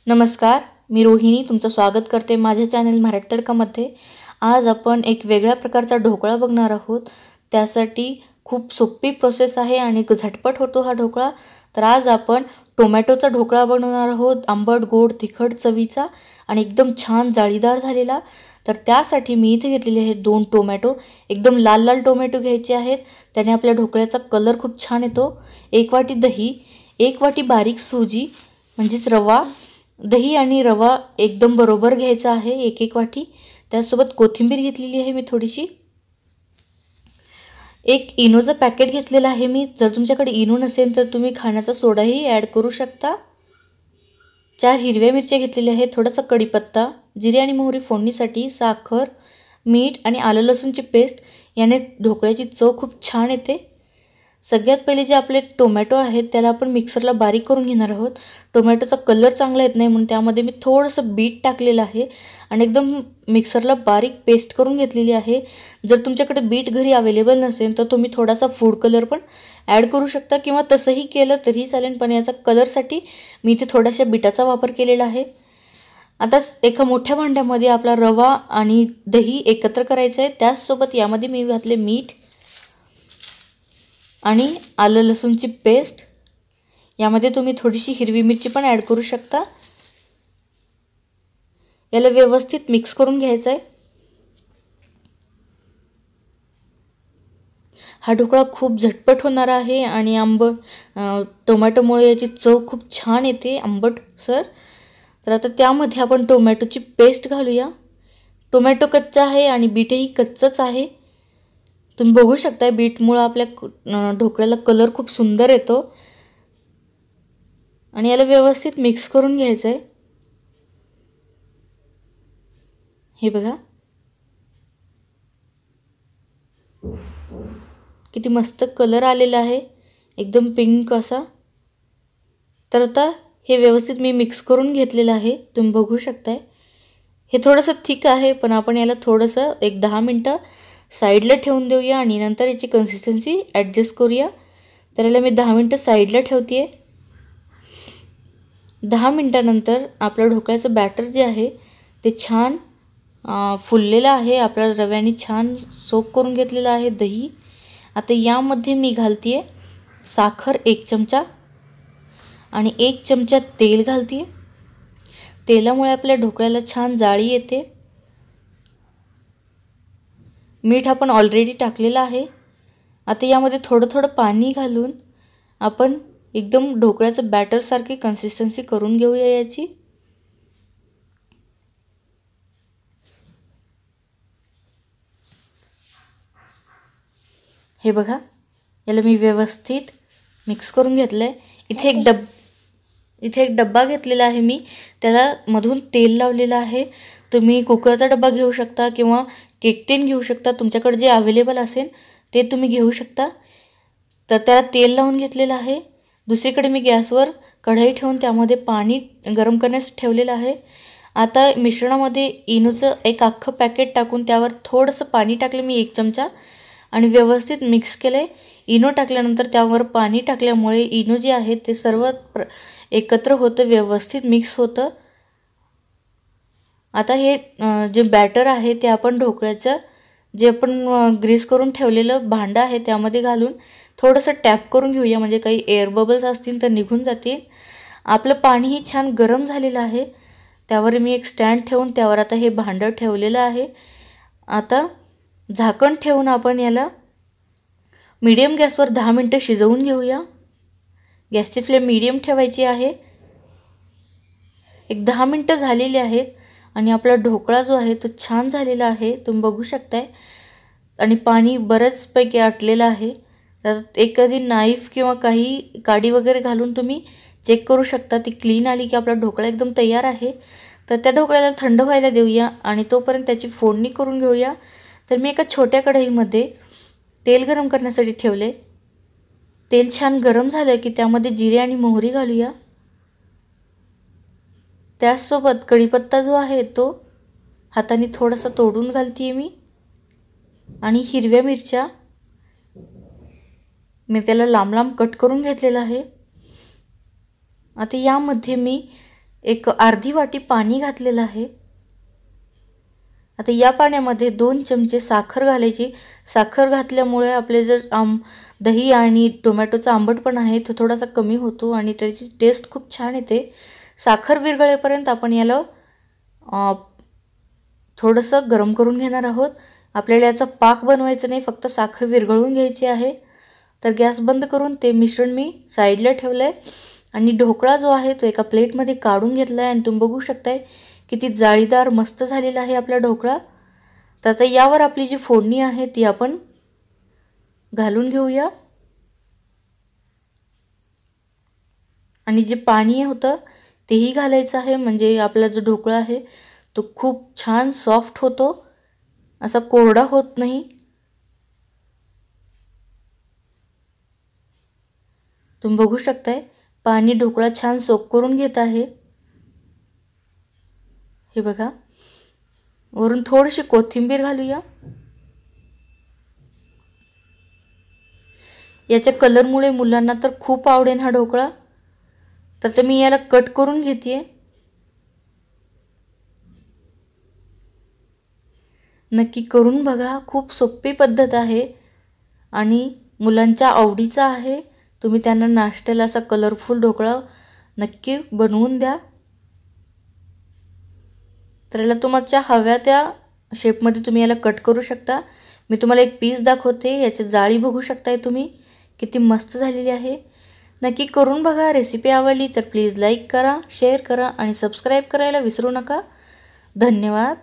नमस्कार, मी रोहिणी तुमचं स्वागत करते माझ्या चॅनल मराठी तडकामध्ये। आज आपण एक वेगळ्या प्रकारचा ढोकळा बघणार आहोत। त्यासाठी खूप सोपी प्रोसेस आहे आणि झटपट होतो हा ढोकळा। तर आज आपण टोमॅटोचा ढोकळा बनवणार आहोत, आंबट गोड तिखट चवीचा आणि एकदम छान जाळीदार झालेला। तर त्यासाठी मी इथे घेतलेले आहेत 2 टोमॅटो, एकदम लाल लाल टोमॅटो घ्यायचे आहेत, त्याने आपल्या ढोकळ्याचा कलर खूप छान येतो। 1 वाटी दही, 1 वाटी बारीक सुजी म्हणजेच रवा, दही आणि रवा एकदम बरोबर घ्यायचा आहे, 1-1 वाटी। त्यासोबत कोथिंबीर घेतलेली आहे मी थोडीशी। एक इनोचं पॅकेट घेतलेलं आहे मी, जर तुमच्याकडे इनो नसेल तर तुम्ही खाण्याचा सोडाही ॲड करू शकता। 4 हिरव्या मिरच्या घेतलेल्या आहेत, थोडासा कढीपत्ता, जिरे आणि मोहरी फोडणीसाठी, साखर, मीठ आणि आलं लसूणची पेस्ट। याने ढोकळ्याची चव खूप छान येते। सगळ्यात पहिले जे आपले टोमॅटो आहेत त्याला आपण मिक्सरला बारीक करून घेणार आहोत। टोमॅटोचा कलर चांगला येत नाही म्हणून त्यामध्ये मी थोडंसं बीट टाकलेलं आहे आणि एकदम मिक्सरला बारीक पेस्ट करून घेतलेली आहे। जर तुमच्याकडे बीट घरी अवेलेबल नसेल तर तुम्ही थोडासा फूड कलर पण ॲड करू शकता किंवा तसंही केलं तरीही चालेल, पण याचा कलरसाठी मी इथे थोड्याशा बीटाचा वापर केलेला आहे। आता एका मोठ्या भांड्यामध्ये आपला रवा आणि दही एकत्र करायचं आहे। त्याचसोबत यामध्ये मी घातले मीठ आणि आलं लसूणची पेस्ट। यामध्ये तुम्ही थोडीशी हिरवी मिरची पण ॲड करू शकता। याला व्यवस्थित मिक्स करून घ्यायचं आहे। हा ढोकळा खूप झटपट होणार आहे आणि टोमॅटोमुळे याची चव खूप छान येते आंबटसर। तर आता त्यामध्ये आपण टोमॅटोची पेस्ट घालूया। टोमॅटो कच्चा आहे आणि बीटही कच्चंच आहे। तुम्ही बघू शकता बीटमुळे आपल्या ढोकळ्याला कलर खूप सुंदर येतो आणि याला व्यवस्थित मिक्स करून घ्यायचं आहे। हे बघा किती मस्त कलर आलेला आहे, एकदम पिंक असा। तर आता हे व्यवस्थित मी मिक्स करून घेतलेलं आहे, तुम्ही बघू शकताय। हे थोडंसं थिक आहे पण आपण याला थोडंसं एक 10 मिनिटं साईडला ठेवून देऊया आणि नंतर याची कन्सिस्टन्सी ॲडजस्ट करूया। तर याला मी 10 मिनिटं साईडला ठेवते। 10 मिनिटानंतर आपलं ढोकळ्याचं बॅटर जे आहे ते छान फुललेलं आहे, आपल्या रव्याने छान सोक करून घेतलेलं आहे दही। आता यामध्ये मी घालते साखर 1 चमचा आणि 1 चमचा तेल घालते। तेलामुळे आपल्या ढोकळ्याला छान जाळी येते। मीठ आपण ऑलरेडी टाकलेलं आहे। आता यामध्ये थोडं थोडं पाणी घालून आपण एकदम ढोकळ्याचं बॅटर सारखी कन्सिस्टन्सी करून घेऊया याची। हे बघा, याला मी व्यवस्थित मिक्स करून घेतलंय। इथे एक डब्बा घेतलेला आहे मी, त्याला मधून तेल लावलेलं आहे। तुम्ही कुकरचा डब्बा घेऊ शकता किंवा केक टिन घेऊ शकता, तुमच्याकडे जे अवेलेबल असेल ते तुम्ही घेऊ शकता। तर त्याला तेल लावून घेतलेलं आहे। दुसरीकडे मी गॅसवर कढई ठेवून त्यामध्ये पाणी गरम करण्यास ठेवलेलं आहे। आता मिश्रणामध्ये इनोचं एक अख्खं पॅकेट टाकून त्यावर थोडंसं पाणी टाकलं मी 1 चमचा आणि व्यवस्थित मिक्स केले। इनो टाकल्यानंतर त्यावर पाणी टाकल्यामुळे इनो जे आहे ते सर्व एकत्र होतं, व्यवस्थित मिक्स होतं। आता हे जे बॅटर आहे ते आपण ढोकळ्याचं जे आपण ग्रीस करून ठेवलेलं भांडं आहे त्यामध्ये घालून थोडंसं टॅप करून घेऊया, म्हणजे काही एअर बबल्स असतील तर निघून जातील। आपलं पाणीही छान गरम झालेलं आहे। त्यावर मी एक स्टँड ठेवून त्यावर आता हे भांडं ठेवलेलं आहे। आता झाकण ठेवून आपण याला मीडियम गॅसवर 10 मिनिटं शिजवून घेऊया। गॅसची फ्लेम मीडियम ठेवायची आहे। एक 10 मिनिटं झालेली आहेत आणि आपला ढोकळा जो आहे तो छान झालेला आहे, तुम्ही बघू शकताय। आणि पाणी बऱ्याचपैकी आटलेलं आहे। तर एखादी नाईफ किंवा काही काडी वगैरे घालून तुम्ही चेक करू शकता, ती क्लीन आली की आपला ढोकळा एकदम तयार आहे। तर त्या ढोकळ्याला थंड व्हायला देऊया आणि तोपर्यंत त्याची फोडणी करून घेऊया। तर मी एका छोट्या कढईमध्ये तेल गरम करण्यासाठी ठेवले। तेल छान गरम झालं की त्यामध्ये जिरे आणि मोहरी घालूया। त्याचसोबत कढीपत्ता जो आहे तो हाताने थोडासा तोडून घालते मी आणि हिरव्या मिरच्या त्याला लांब लांब कट करून घेतलेला आहे। आता यामध्ये मी एक अर्धी वाटी पाणी घातलेलं आहे. आता या पाण्यामध्ये 2 चमचे साखर घालायची. साखर घातल्यामुळे आपले जर दही आणि टोमॅटोचा आंबटपणा आहे तो थोडासा कमी होतो आणि त्याची टेस्ट खूप छान येते. साखर विरघळेपर्यंत आपण याला थोडंसं गरम करून घेणार आहोत. आपल्याला याचा पाक बनवायचा नाही, फक्त साखर विरघळून घ्यायची आहे. तर गॅस बंद करून ते मिश्रण मी साईडला ठेवलं आहे आणि ढोकळा जो आहे तो एका प्लेटमध्ये काढून घेतला आहे आणि तुम्ही बघू शकताय किती जाळीदार मस्त झालेला आहे आपला ढोकळा. तर आता यावर आपली जी फोडणी आहे ती आपण घालून घेऊया आणि जे पाणी होतं तेही घालायचं आहे. म्हणजे आपला जो ढोकळा आहे तो खूप छान सॉफ्ट होतो, असा कोरडा होत नाही. तुम्ही बघू शकताय पाणी ढोकळा छान सोक करून घेत आहे. हे बघा, वरून थोडीशी कोथिंबीर घालूया. याच्या कलरमुळे मुलांना तर खूप आवडेल हा ढोकळा. तर मी याला कट करून घेते. नक्की करून बघा, खूप सोपी पद्धत आहे आणि मुलांच्या आवडीचा आहे. तुम्ही त्यांना नाश्त्याला असा कलरफुल ढोकळा नक्की बनवून द्या. तर याला तुमच्या हव्या त्या शेपमध्ये तुम्ही याला कट करू शकता. मी तुम्हाला एक पीस दाखवते. याची जाळी बघू शकताय तुम्ही किती मस्त झालेली आहे. नक्की करून बघा. रेसिपी आवडली तर प्लीज लाईक करा, शेअर करा आणि सबस्क्राईब करायला विसरू नका. धन्यवाद.